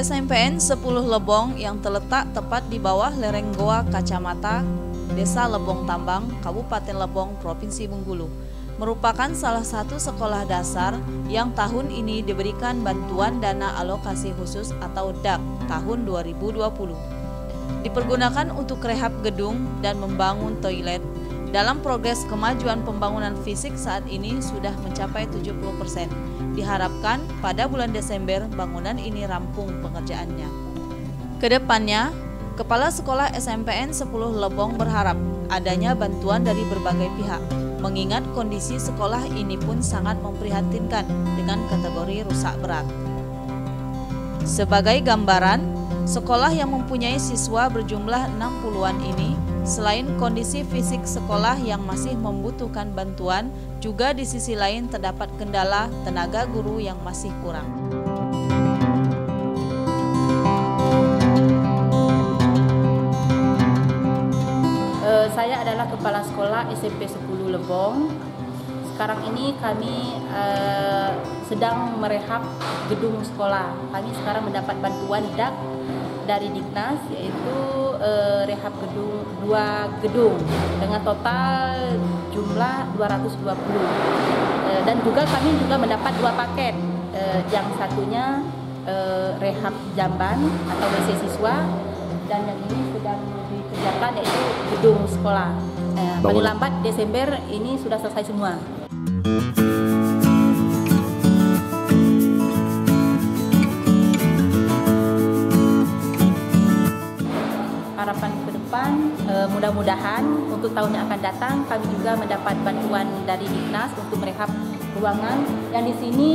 SMPN 10 Lebong yang terletak tepat di bawah lereng Goa Kacamata, Desa Lebong Tambang, Kabupaten Lebong, Provinsi Bengkulu, merupakan salah satu sekolah dasar yang tahun ini diberikan bantuan dana alokasi khusus atau DAK tahun 2020. Dipergunakan untuk rehab gedung dan membangun toilet. Dalam progres kemajuan pembangunan fisik saat ini sudah mencapai 70%. Diharapkan pada bulan Desember bangunan ini rampung pengerjaannya. Kedepannya, Kepala Sekolah SMPN 10 Lebong berharap adanya bantuan dari berbagai pihak, mengingat kondisi sekolah ini pun sangat memprihatinkan dengan kategori rusak berat. Sebagai gambaran, sekolah yang mempunyai siswa berjumlah 60-an ini, selain kondisi fisik sekolah yang masih membutuhkan bantuan, juga di sisi lain terdapat kendala tenaga guru yang masih kurang. Saya adalah Kepala Sekolah SMP 10 Lebong. Sekarang ini kami sedang merehab gedung sekolah. Kami sekarang mendapat bantuan DAK dari Dignas, yaitu rehab gedung 2 gedung dengan total jumlah 220. Dan juga kami juga mendapat 2 paket. Yang satunya rehab jamban atau WC siswa, dan yang ini sedang dikerjakan yaitu gedung sekolah. Paling lambat Desember ini sudah selesai semua. Harapan ke depan, mudah-mudahan untuk tahun yang akan datang kami juga mendapat bantuan dari Dignas untuk merehab ruangan. Yang di sini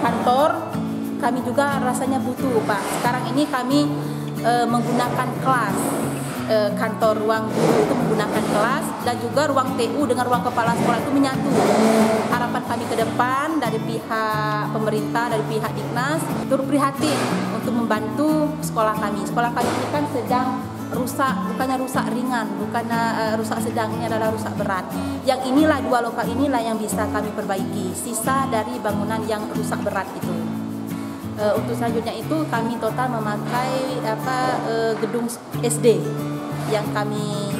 kantor kami juga rasanya butuh, Pak. Sekarang ini kami menggunakan kelas, kantor ruang guru itu menggunakan kelas, dan juga ruang TU dengan ruang kepala sekolah itu menyatu. Harapan kami ke depan dari pihak pemerintah, dari pihak Dignas, turut prihatin untuk membantu sekolah kami. Sekolah kami ini kan sedang rusak, bukannya rusak ringan, bukannya rusak sedang, ini adalah rusak berat. Yang inilah 2 lokal inilah yang bisa kami perbaiki, sisa dari bangunan yang rusak berat itu. Untuk selanjutnya itu kami total memakai gedung SD yang kami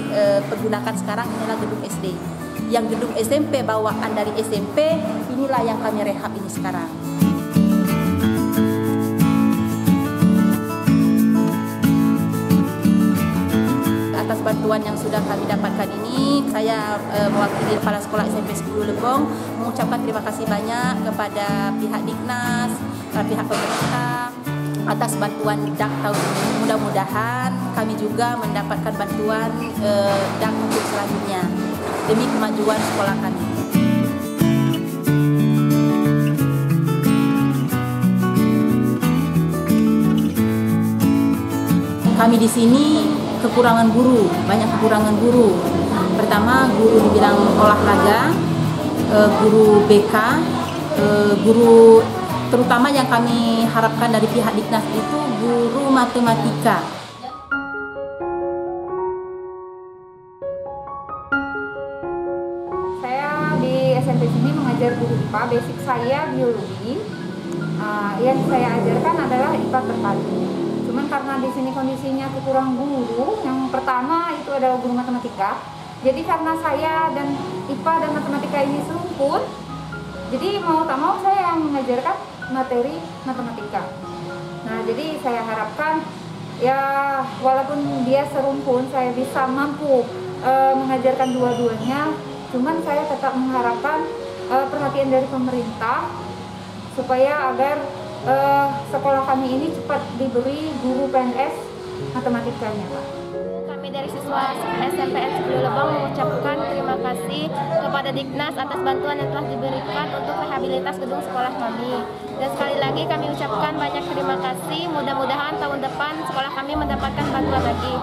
pergunakan sekarang, inilah gedung SD. Yang gedung SMP bawaan dari SMP inilah yang kami rehab ini sekarang. Atas bantuan yang sudah kami dapatkan ini, saya mewakili Kepala Sekolah SMP 10 Lebong mengucapkan terima kasih banyak kepada pihak Dignas, pihak pemerintah atas bantuan DAK tahun ini. Mudah-mudahan kami juga mendapatkan bantuan DAK untuk selanjutnya demi kemajuan sekolah kami. Kami di sini kekurangan guru, banyak kekurangan guru. Pertama, guru di bidang olahraga, guru BK, guru terutama yang kami harapkan dari pihak Dignas itu guru matematika. Saya di SMP sini mengajar guru IPA, basic saya biologi. Yang saya ajarkan adalah IPA terpadu. Cuman karena di sini kondisinya kekurangan guru, yang pertama itu adalah guru matematika. Jadi karena saya dan IPA dan matematika ini serumpun, jadi mau tak mau saya yang mengajarkan materi matematika. Nah, jadi saya harapkan ya walaupun dia serumpun, saya bisa mampu mengajarkan dua-duanya. Cuman saya tetap mengharapkan perhatian dari pemerintah supaya agar sekolah kami ini cepat diberi guru PNS matematikanya, Pak. Kami dari siswa SMPN 10 Lebong mengucapkan terima kasih kepada Dignas atas bantuan yang telah diberikan untuk rehabilitas gedung sekolah kami. Dan sekali lagi kami ucapkan banyak terima kasih. Mudah-mudahan tahun depan sekolah kami mendapatkan bantuan lagi.